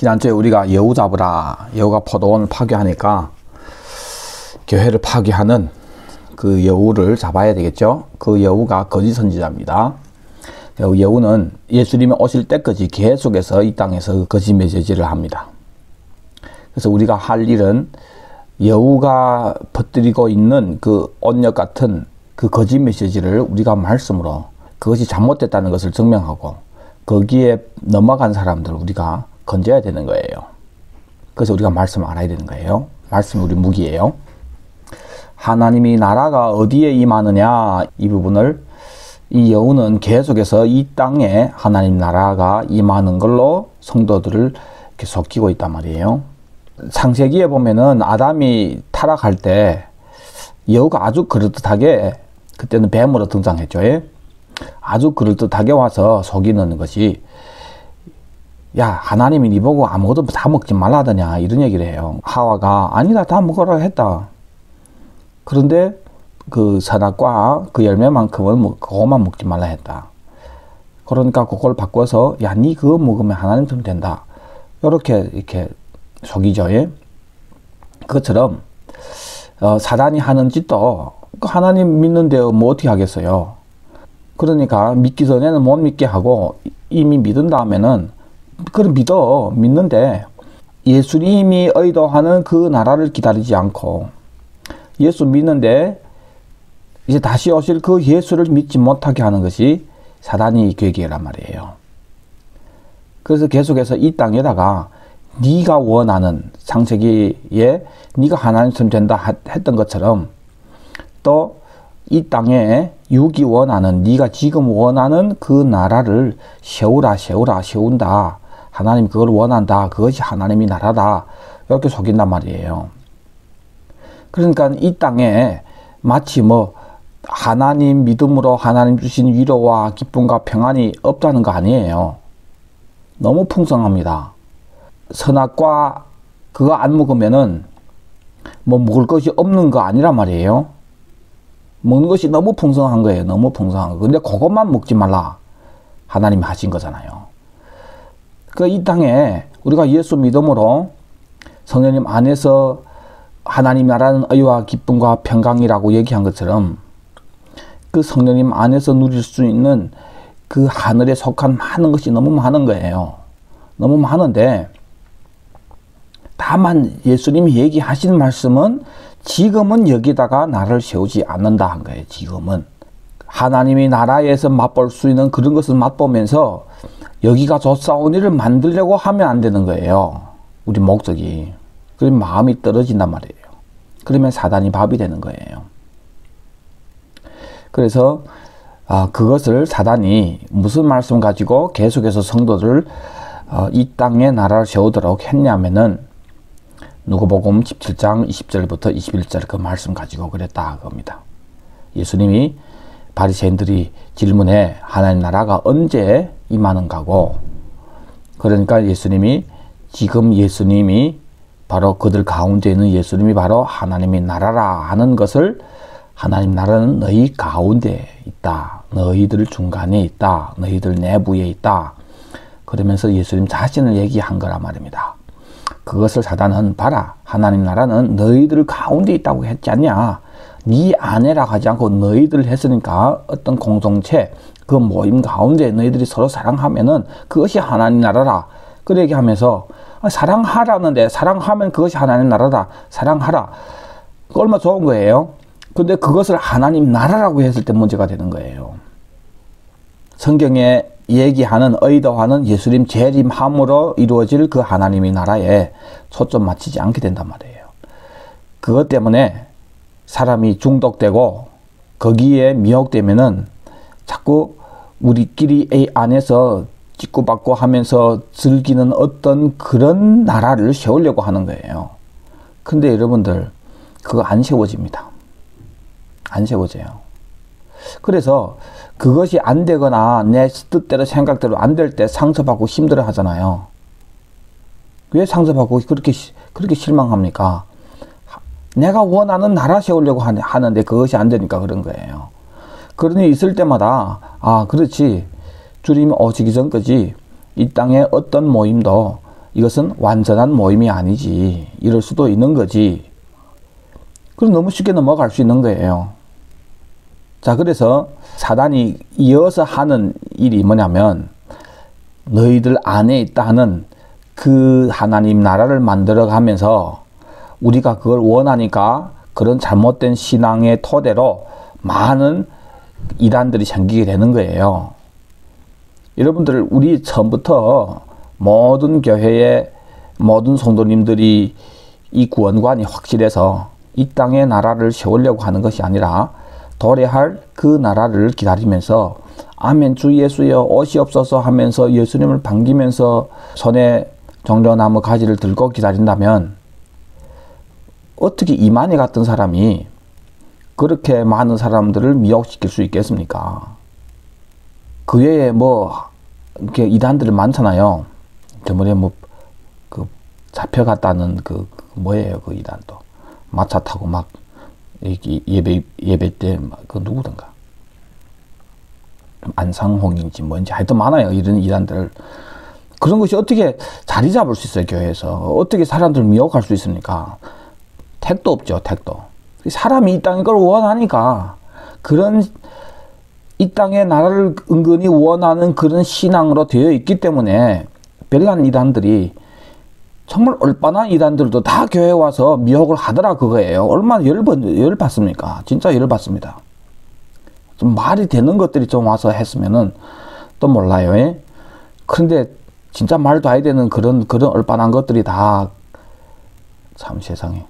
지난주에 우리가 여우 잡으라, 여우가 포도원을 파괴하니까 교회를 파괴하는 그 여우를 잡아야 되겠죠. 그 여우가 거짓 선지자입니다. 여우는 예수님이 오실 때까지 계속해서 이 땅에서 거짓 메시지를 합니다. 그래서 우리가 할 일은 여우가 퍼뜨리고 있는 그 온역 같은 그 거짓 메시지를 우리가 말씀으로 그것이 잘못됐다는 것을 증명하고 거기에 넘어간 사람들 우리가 건져야 되는 거예요. 그래서 우리가 말씀을 알아야 되는 거예요. 말씀이 우리 무기예요. 하나님이 나라가 어디에 임하느냐, 이 부분을 이 여우는 계속해서 이 땅에 하나님 나라가 임하는 걸로 성도들을 이렇게 속이고 있단 말이에요. 창세기에 보면은 아담이 타락할 때 여우가 아주 그럴듯하게, 그때는 뱀으로 등장했죠. 아주 그럴듯하게 와서 속이는 것이, 야, 하나님이 니 보고 아무것도 다 먹지 말라 하더냐, 이런 얘기를 해요. 하와가 아니다, 다 먹으라 했다. 그런데 그 선악과 그 열매만큼은 뭐 그것만 먹지 말라 했다. 그러니까 그걸 바꿔서, 야, 니 그거 먹으면 하나님처럼 된다, 이렇게 속이죠. 그것처럼 사단이 하는 짓도 하나님 믿는데 뭐 어떻게 하겠어요. 그러니까 믿기 전에는 못 믿게 하고 이미 믿은 다음에는 그걸 믿는데 예수님이 의도하는 그 나라를 기다리지 않고 예수 믿는데 이제 다시 오실 그 예수를 믿지 못하게 하는 것이 사단이 계획이란 말이에요. 그래서 계속해서 이 땅에다가 네가 원하는, 창세기에 네가 하나님처럼 된다 했던 것처럼 또 이 땅에 육이 원하는, 네가 지금 원하는 그 나라를 세운다. 하나님 그걸 원한다. 그것이 하나님이 나라다. 이렇게 속인단 말이에요. 그러니까 이 땅에 마치 뭐 하나님 믿음으로 하나님 주신 위로와 기쁨과 평안이 없다는 거 아니에요. 너무 풍성합니다. 선악과 그거 안 먹으면은 뭐 먹을 것이 없는 거 아니란 말이에요. 먹는 것이 너무 풍성한 거예요. 너무 풍성한 거. 근데 그것만 먹지 말라, 하나님이 하신 거잖아요. 그 이 땅에 우리가 예수 믿음으로 성령님 안에서 하나님 나라는 의와 기쁨과 평강이라고 얘기한 것처럼 그 성령님 안에서 누릴 수 있는 그 하늘에 속한 많은 것이 너무 많은 거예요. 너무 많은데 다만 예수님이 얘기하신 말씀은 지금은 여기다가 나를 세우지 않는다 한 거예요. 지금은 하나님이 나라에서 맛볼 수 있는 그런 것을 맛보면서 여기가 좋사온 일을 만들려고 하면 안 되는 거예요. 우리 목적이. 그러면 마음이 떨어진단 말이에요. 그러면 사단이 밥이 되는 거예요. 그래서 그것을 사단이 무슨 말씀 가지고 계속해서 성도들을 이 땅에 나라를 세우도록 했냐면은 누가복음 17장 20절부터 21절 그 말씀 가지고 그랬다 그겁니다. 예수님이 바리새인들이 질문해 하나님 나라가 언제 임하는가고, 그러니까 예수님이 지금 예수님이 바로 그들 가운데 있는 예수님이 바로 하나님의 나라라 하는 것을, 하나님 나라는 너희 가운데 있다, 너희들 중간에 있다, 너희들 내부에 있다, 그러면서 예수님 자신을 얘기한 거란 말입니다. 그것을 사단은, 봐라, 하나님 나라는 너희들 가운데 있다고 했지 않냐, 네 안에라 하지 않고 너희들 했으니까 어떤 공동체, 그 모임 가운데 너희들이 서로 사랑하면은 그것이 하나님 나라라, 그 얘기하면서 사랑하라는데, 사랑하면 그것이 하나님 나라다, 사랑하라, 그 얼마나 좋은 거예요. 근데 그것을 하나님 나라라고 했을 때 문제가 되는 거예요. 성경에 얘기하는, 의도하는 예수님 재림함으로 이루어질 그 하나님의 나라에 초점 맞추지 않게 된단 말이에요. 그것 때문에 사람이 중독되고 거기에 미혹되면은 자꾸 우리끼리 이 안에서 찍고받고 하면서 즐기는 어떤 그런 나라를 세우려고 하는 거예요. 근데 여러분들 그거 안 세워집니다. 안 세워져요. 그래서 그것이 안 되거나 내 뜻대로 생각대로 안 될 때 상처받고 힘들어 하잖아요. 왜 상처받고 그렇게 실망합니까? 내가 원하는 나라 세우려고 하는데 그것이 안 되니까 그런 거예요. 그런 일이 있을 때마다 그렇지, 주님이 오시기 전까지 이 땅에 어떤 모임도 이것은 완전한 모임이 아니지. 이럴 수도 있는 거지. 그럼 너무 쉽게 넘어갈 수 있는 거예요. 자, 그래서 사단이 이어서 하는 일이 뭐냐면 너희들 안에 있다는 그 하나님 나라를 만들어 가면서 우리가 그걸 원하니까 그런 잘못된 신앙의 토대로 많은 이단들이 생기게 되는 거예요. 여러분들, 우리 처음부터 모든 교회의 모든 성도님들이 이 구원관이 확실해서 이 땅의 나라를 세우려고 하는 것이 아니라 도래할 그 나라를 기다리면서 아멘 주 예수여 오시옵소서 하면서 예수님을 반기면서 손에 종려나무 가지를 들고 기다린다면 어떻게 이만희 같은 사람이 그렇게 많은 사람들을 미혹시킬 수 있겠습니까? 그 외에 뭐 이렇게 이단들이 많잖아요. 저번에 뭐 그 잡혀갔다는 그 뭐예요, 그 이단도 마차 타고 막 예배 때 그 누구던가 안상홍인지 뭔지 하여튼 많아요, 이런 이단들. 그런 것이 어떻게 자리 잡을 수 있어요, 교회에서? 어떻게 사람들을 미혹할 수 있습니까? 택도 없죠, 택도. 사람이 이 땅의 걸 원하니까 그런 이 땅의 나라를 은근히 원하는 그런 신앙으로 되어 있기 때문에 별난 이단들이 정말 얼마나 이단들도 다 교회에 와서 미혹을 하더라 그거예요. 얼마나 열받습니까? 진짜 열받습니다. 좀 말이 되는 것들이 좀 와서 했으면은 또 몰라요. 예? 그런데 진짜 말도 안 되는 그런 얼빠난 것들이 다 참 세상에.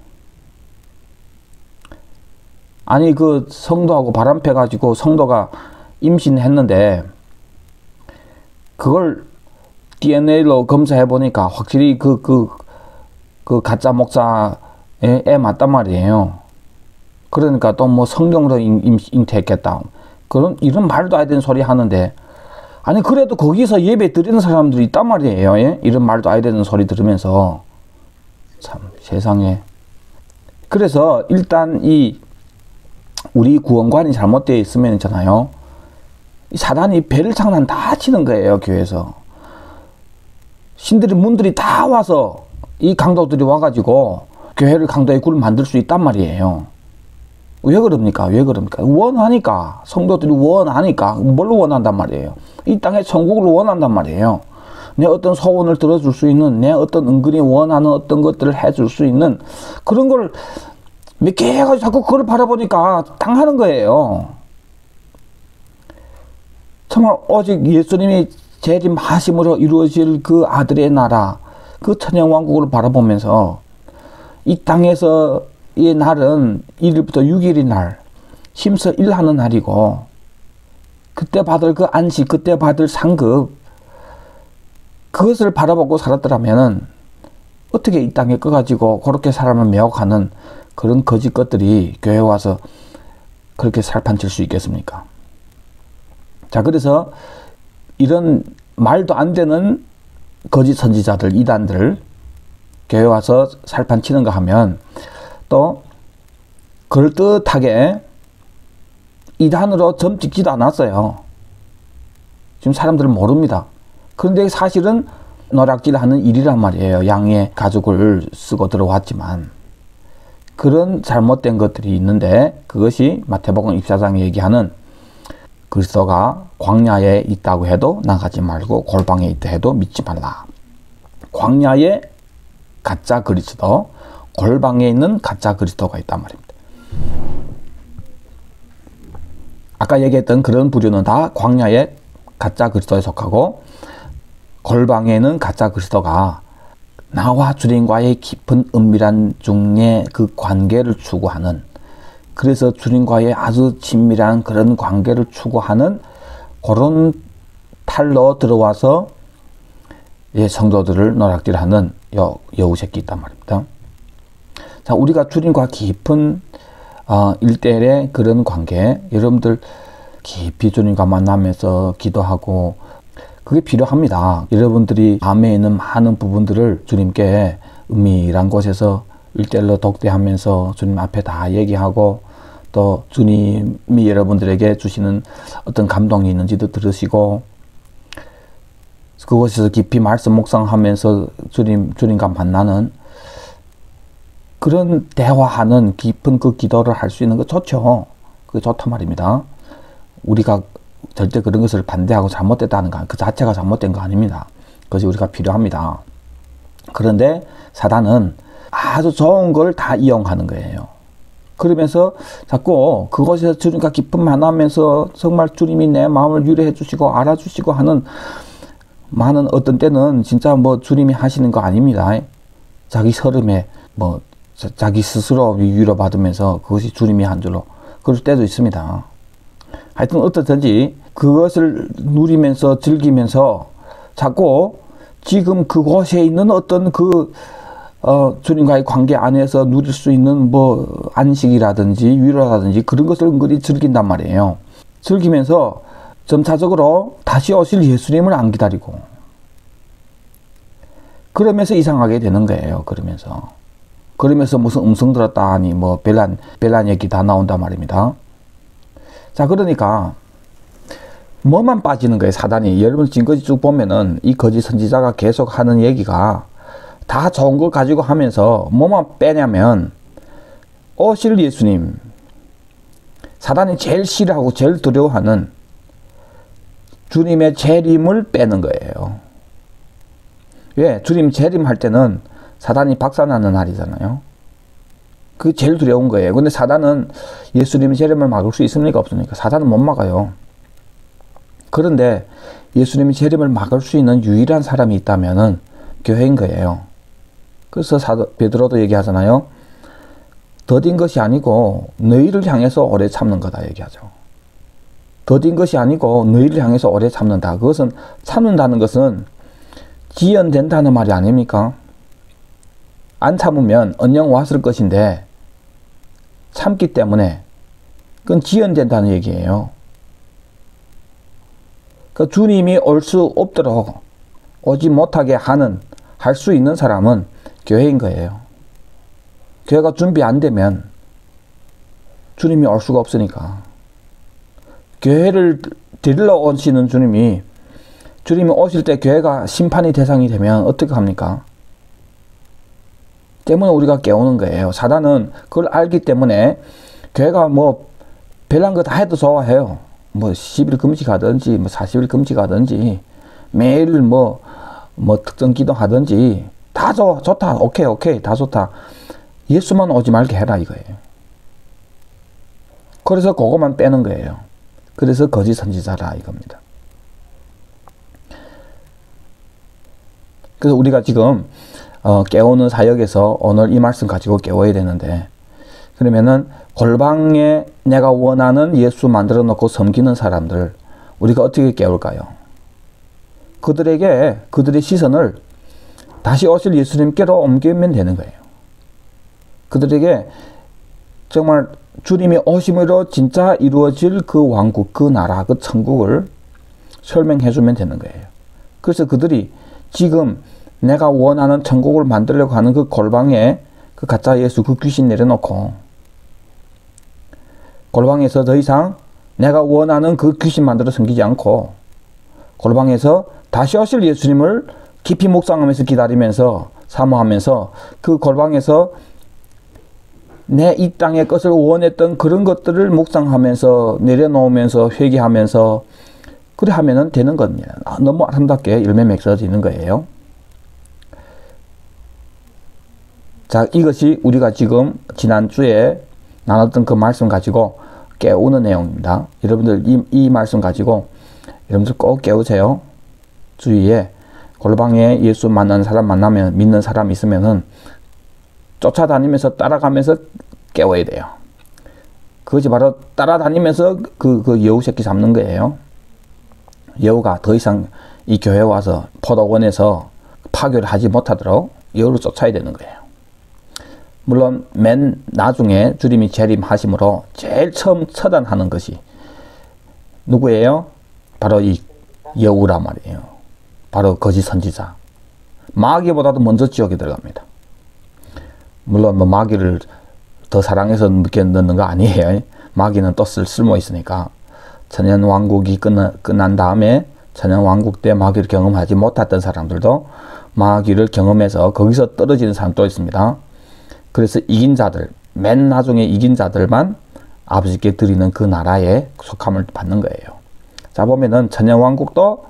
아니 그 성도하고 바람펴 가지고 성도가 임신했는데 그걸 DNA로 검사해 보니까 확실히 그 가짜 목사의 애 맞단 말이에요. 그러니까 또 뭐 성경으로 잉태했겠다. 이런 말도 안 되는 소리 하는데, 아니 그래도 거기서 예배 드리는 사람들이 있단 말이에요. 예? 이런 말도 안 되는 소리 들으면서 참 세상에. 그래서 일단 이 우리 구원관이 잘못되어 있으면 있잖아요, 사단이 배를 장난 다 치는 거예요. 교회에서 신들이 문들이 다 와서 이 강도들이 와가지고 교회를 강도의 굴을 만들 수 있단 말이에요. 왜 그럽니까? 왜 그럽니까? 원하니까. 성도들이 원하니까. 뭘 원한단 말이에요? 이 땅의 천국을 원한단 말이에요. 내 어떤 소원을 들어줄 수 있는, 내 어떤 은근히 원하는 어떤 것들을 해줄 수 있는 그런 걸 몇 개 해가지고 자꾸 그걸 바라보니까 당하는 거예요. 정말 오직 예수님이 재림하심으로 이루어질 그 아들의 나라, 그 천영왕국을 바라보면서 이 땅에서 이 날은 1일부터 6일의 날, 힘써 일하는 날이고, 그때 받을 그 안식, 그때 받을 상급, 그것을 바라보고 살았더라면은 어떻게 이 땅에 꺼가지고 그렇게 사람을 매혹하는 그런 거짓 것들이 교회에 와서 그렇게 살판칠 수 있겠습니까? 자, 그래서 이런 말도 안 되는 거짓 선지자들, 이단들 교회에 와서 살판치는가 하면 또 그럴듯하게 이단으로 점 찍지도 않았어요. 지금 사람들은 모릅니다. 그런데 사실은 노략질하는 일이란 말이에요. 양의 가죽을 쓰고 들어왔지만 그런 잘못된 것들이 있는데, 그것이 마태복음 24장에 얘기하는 그리스도가 광야에 있다고 해도 나가지 말고 골방에 있다 해도 믿지 말라. 광야에 가짜 그리스도, 골방에 있는 가짜 그리스도가 있단 말입니다. 아까 얘기했던 그런 부류는 다 광야의 가짜 그리스도에 속하고, 골방에는 가짜 그리스도가 나와 주님과의 깊은 은밀한 중에 그 관계를 추구하는, 그래서 주님과의 아주 친밀한 그런 관계를 추구하는 그런 탈로 들어와서 성도들을 노략질하는 여우 새끼 있단 말입니다. 자, 우리가 주님과 깊은 1대1의 그런 관계, 여러분들 깊이 주님과 만나면서 기도하고 그게 필요합니다. 여러분들이 마음에 있는 많은 부분들을 주님께 은밀한 곳에서 1대1로 독대하면서 주님 앞에 다 얘기하고, 또 주님이 여러분들에게 주시는 어떤 감동이 있는지도 들으시고, 그곳에서 깊이 말씀 묵상하면서 주님과 만나는 그런 대화하는 깊은 그 기도를 할 수 있는 거 좋죠. 그게 좋단 말입니다. 우리가 절대 그런 것을 반대하고 잘못됐다는 거, 그 자체가 잘못된 거 아닙니다. 그것이 우리가 필요합니다. 그런데 사단은 아주 좋은 걸 다 이용하는 거예요. 그러면서 자꾸 그것에서 주님과 깊은 만나면서 정말 주님이 내 마음을 위로해 주시고 알아주시고 하는 많은 어떤 때는 진짜 뭐 주님이 하시는 거 아닙니다. 자기 서름에 뭐 자기 스스로 위로받으면서 그것이 주님이 한 줄로 그럴 때도 있습니다. 하여튼 어떻든지 그것을 누리면서 즐기면서 자꾸 지금 그곳에 있는 어떤 주님과의 관계 안에서 누릴 수 있는 뭐 안식이라든지 위로라든지 그런 것을 은근히 즐긴단 말이에요. 즐기면서 점차적으로 다시 오실 예수님을 안 기다리고 그러면서 이상하게 되는 거예요. 그러면서 무슨 음성 들었다 하니 뭐 별난 얘기 다 나온단 말입니다. 자, 그러니까 뭐만 빠지는 거예요, 사단이. 여러분 지금까지 쭉 보면은 이 거짓 선지자가 계속 하는 얘기가 다 좋은 걸 가지고 하면서 뭐만 빼냐면 오실 예수님, 사단이 제일 싫어하고 제일 두려워하는 주님의 재림을 빼는 거예요. 왜? 주님 재림할 때는 사단이 박살나는 날이잖아요. 그게 제일 두려운 거예요. 근데 사단은 예수님의 재림을 막을 수 있습니까? 없습니까? 사단은 못 막아요. 그런데 예수님의 재림을 막을 수 있는 유일한 사람이 있다면은 교회인 거예요. 그래서 베드로도 얘기하잖아요. 더딘 것이 아니고 너희를 향해서 오래 참는 거다 얘기하죠. 더딘 것이 아니고 너희를 향해서 오래 참는다. 그것은 참는다는 것은 지연된다는 말이 아닙니까? 안 참으면 언영 왔을 것인데 참기 때문에 그건 지연된다는 얘기예요. 그 주님이 올 수 없도록 오지 못하게 할 수 있는 사람은 교회인 거예요. 교회가 준비 안 되면 주님이 올 수가 없으니까. 교회를 데리러 오시는 주님이 오실 때 교회가 심판의 대상이 되면 어떻게 합니까? 때문에 우리가 깨우는 거예요. 사단은 그걸 알기 때문에 교회가 뭐 별난 거 다 해도 좋아해요. 뭐 10일 금식하든지 뭐 40일 금식하든지 매일 뭐 특정 기도하든지 다 좋다. 오케이 다 좋다. 예수만 오지 말게 해라 이거예요. 그래서 그거만 빼는 거예요. 그래서 거짓 선지자라 이겁니다. 그래서 우리가 지금 깨우는 사역에서 오늘 이 말씀 가지고 깨워야 되는데, 그러면은 골방에 내가 원하는 예수 만들어 놓고 섬기는 사람들 우리가 어떻게 깨울까요? 그들의 시선을 다시 오실 예수님께로 옮기면 되는 거예요. 그들에게 정말 주님이 오심으로 진짜 이루어질 그 왕국, 그 나라, 그 천국을 설명해 주면 되는 거예요. 그래서 그들이 지금 내가 원하는 천국을 만들려고 하는 그 골방에 그 가짜 예수, 그 귀신 내려놓고 골방에서 더 이상 내가 원하는 그 귀신 만들어 섬기지 않고 골방에서 다시 오실 예수님을 깊이 묵상하면서 기다리면서 사모하면서 그 골방에서 내 이 땅의 것을 원했던 그런 것들을 묵상하면서 내려놓으면서 회개하면서 그래 하면은 되는 겁니다. 너무 아름답게 열매 맺어지는 거예요. 자, 이것이 우리가 지금 지난주에 나눴던 그 말씀 가지고 깨우는 내용입니다. 여러분들 이 말씀 가지고 여러분들 꼭 깨우세요. 주위에 골방에 예수 만나는 사람 만나면 믿는 사람 있으면은 쫓아다니면서 따라가면서 깨워야 돼요. 그것이 바로 따라다니면서 그 여우 새끼 잡는 거예요. 여우가 더 이상 이 교회에 와서 포도원에서 파교를 하지 못하도록 여우를 쫓아야 되는 거예요. 물론 맨 나중에 주님이 재림하심으로 제일 처음 처단하는 것이 누구예요? 바로 이 여우란 말이에요. 바로 거짓 선지자. 마귀보다도 먼저 지옥에 들어갑니다. 물론 뭐 마귀를 더 사랑해서 늦게 넣는 거 아니에요. 마귀는 또 쓸모 있으니까 천년 왕국이 끝난 다음에 천연왕국 때 마귀를 경험하지 못했던 사람들도 마귀를 경험해서 거기서 떨어지는 사람도 있습니다. 그래서 이긴 자들, 맨 나중에 이긴 자들만 아버지께 드리는 그 나라에 속함을 받는 거예요. 자, 보면은 천연왕국도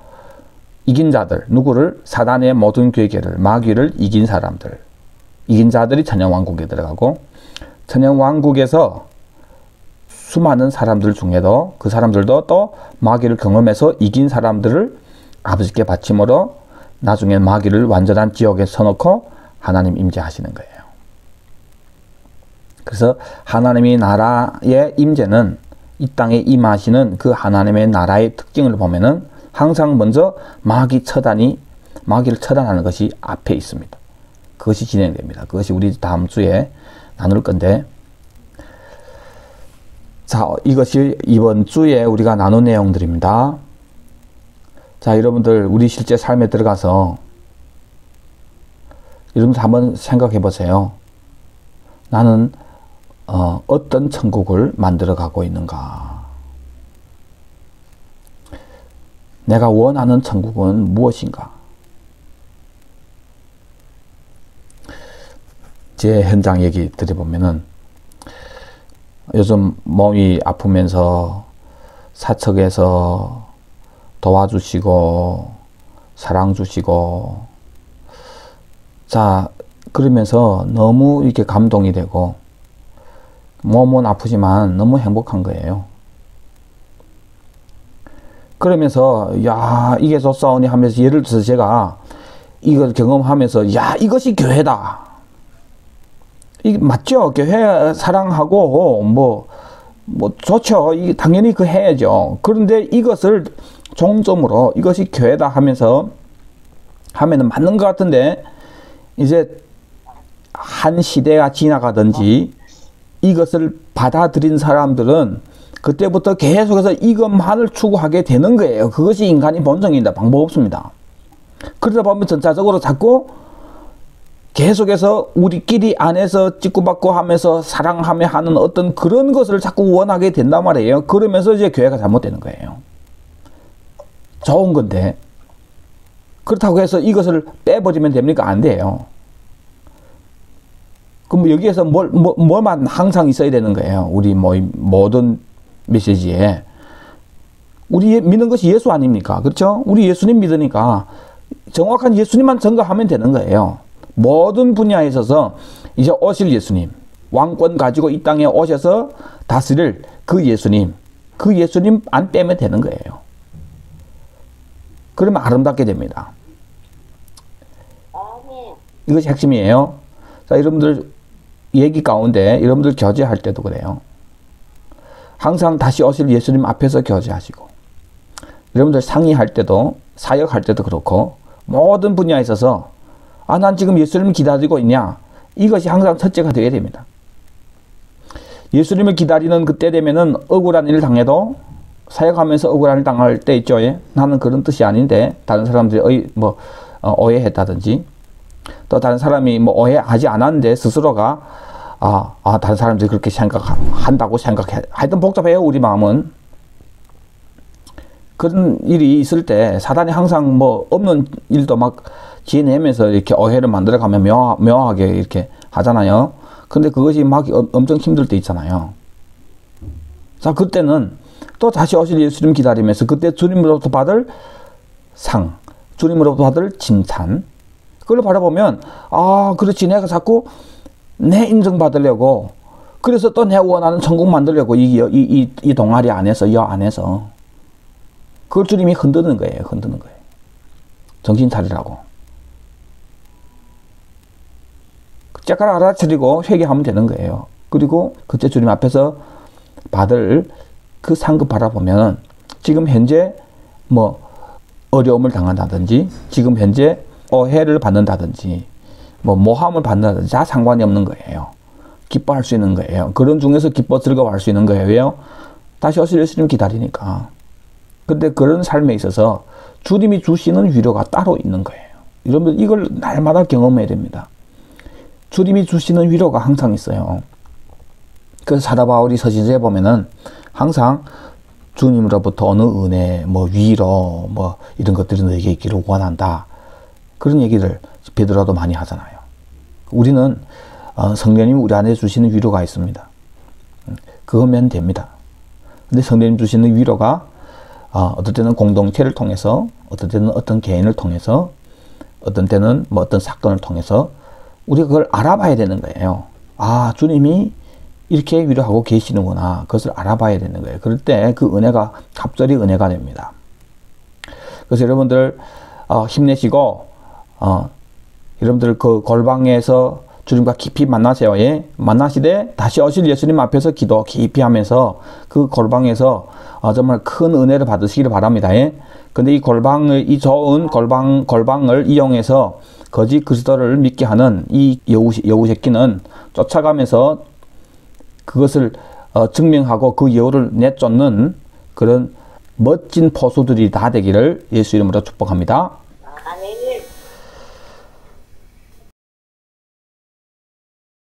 이긴 자들, 누구를? 사단의 모든 괴계를, 마귀를 이긴 사람들, 이긴 자들이 천연왕국에 들어가고, 천연왕국에서 수많은 사람들 중에도 그 사람들도 또 마귀를 경험해서 이긴 사람들을 아버지께 바침으로 나중에 마귀를 완전한 지옥에 서놓고 하나님 임재하시는 거예요. 그래서 하나님의 나라의 임재는, 이 땅에 임하시는 그 하나님의 나라의 특징을 보면은 항상 먼저 마귀를 처단하는 것이 앞에 있습니다. 그것이 진행됩니다. 그것이 우리 다음 주에 나눌 건데, 자, 이것이 이번 주에 우리가 나눈 내용들입니다. 자, 여러분들 우리 실제 삶에 들어가서 여러분들 한번 생각해 보세요. 나는 어떤 천국을 만들어 가고 있는가? 내가 원하는 천국은 무엇인가? 제 현장 얘기 드려보면은, 요즘 몸이 아프면서 사척에서 도와주시고 사랑 주시고, 자, 그러면서 너무 이렇게 감동이 되고 몸은 아프지만 너무 행복한 거예요. 그러면서 야, 이게 좋사오니 하면서, 예를 들어서 제가 이걸 경험하면서, 야, 이것이 교회다. 이게 맞죠? 교회 사랑하고 뭐 좋죠. 이게 당연히 그 해야죠. 그런데 이것을 종점으로 이것이 교회다 하면서 하면은 맞는 것 같은데, 이제 한 시대가 지나가든지 이것을 받아들인 사람들은 그때부터 계속해서 이것만을 추구하게 되는 거예요. 그것이 인간의 본성입니다. 방법 없습니다. 그러다 보면 전차적으로 자꾸 계속해서 우리끼리 안에서 찍고받고 하면서 사랑하며 하는 어떤 그런 것을 자꾸 원하게 된단 말이에요. 그러면서 이제 교회가 잘못되는 거예요. 좋은 건데, 그렇다고 해서 이것을 빼버리면 됩니까? 안 돼요. 그럼 여기에서 뭘만 항상 있어야 되는 거예요. 우리 모든 메시지에. 우리 믿는 것이 예수 아닙니까? 그렇죠? 우리 예수님 믿으니까 정확한 예수님만 증거하면 되는 거예요. 모든 분야에 있어서 이제 오실 예수님, 왕권 가지고 이 땅에 오셔서 다스릴 그 예수님 안 빼면 되는 거예요. 그러면 아름답게 됩니다. 이것이 핵심이에요. 자, 여러분들 얘기 가운데 여러분들 교제할 때도 그래요. 항상 다시 오실 예수님 앞에서 교제하시고, 여러분들 상의할 때도, 사역할 때도 그렇고, 모든 분야에 있어서 난 지금 예수님을 기다리고 있냐? 이것이 항상 첫째가 되어야 됩니다. 예수님을 기다리는 그때 되면은 억울한 일을 당해도, 사역하면서 억울한 일을 당할 때 있죠. 예? 나는 그런 뜻이 아닌데 다른 사람들이 오해했다든지, 또 다른 사람이 오해하지 않았는데 스스로가 다른 사람들이 그렇게 생각한다고 생각해. 하여튼 복잡해요, 우리 마음은. 그런 일이 있을 때 사단이 항상 없는 일도 막 지어내면서 이렇게 오해를 만들어가면 묘하게 이렇게 하잖아요. 근데 그것이 막 엄청 힘들 때 있잖아요. 자, 그때는 또 다시 오실 예수님 기다리면서 그때 주님으로부터 받을 상, 주님으로부터 받을 칭찬, 그걸 바라보면, 그렇지, 내가 자꾸 내 인정받으려고, 그래서 또 내가 원하는 천국 만들려고 이 동아리 안에서, 이 안에서 그걸 주님이 흔드는 거예요. 정신 차리라고. 째깔 알아차리고 회개하면 되는 거예요. 그리고 그때 주님 앞에서 받을 그 상급 바라보면, 지금 현재 어려움을 당한다든지, 지금 현재 오해를 받는다든지, 모함을 받는다든지 다 상관이 없는 거예요. 기뻐할 수 있는 거예요. 그런 중에서 기뻐 즐거워할 수 있는 거예요. 왜요? 다시 오실 예수님 기다리니까. 근데 그런 삶에 있어서 주님이 주시는 위로가 따로 있는 거예요. 여러분들 이걸 날마다 경험해야 됩니다. 주님이 주시는 위로가 항상 있어요. 그래서 사도 바울이 서신서에 보면은 항상 주님으로부터 어느 은혜, 뭐 위로, 뭐 이런 것들이 너에게 있기를 원한다. 그런 얘기를 베드로도 많이 하잖아요. 우리는 성령님이 우리 안에 주시는 위로가 있습니다. 그거면 됩니다. 근데 성령님 주시는 위로가 어떨 때는 공동체를 통해서, 어떨 때는 어떤 개인을 통해서, 어떤 때는 뭐 어떤 사건을 통해서 우리가 그걸 알아봐야 되는 거예요. 아, 주님이 이렇게 위로하고 계시는구나. 그것을 알아봐야 되는 거예요. 그럴 때 그 은혜가 갑절이 은혜가 됩니다. 그래서 여러분들 힘내시고 여러분들 그 골방에서 주님과 깊이 만나세요. 예? 만나시되 다시 오실 예수님 앞에서 기도 깊이 하면서 그 골방에서 정말 큰 은혜를 받으시기를 바랍니다. 예? 근데 이 골방을, 이 좋은 골방을 이용해서 거짓 그리스도를 믿게 하는 이 여우 새끼는 쫓아가면서 그것을 증명하고 그 여우를 내쫓는 그런 멋진 포수들이 다 되기를 예수 이름으로 축복합니다.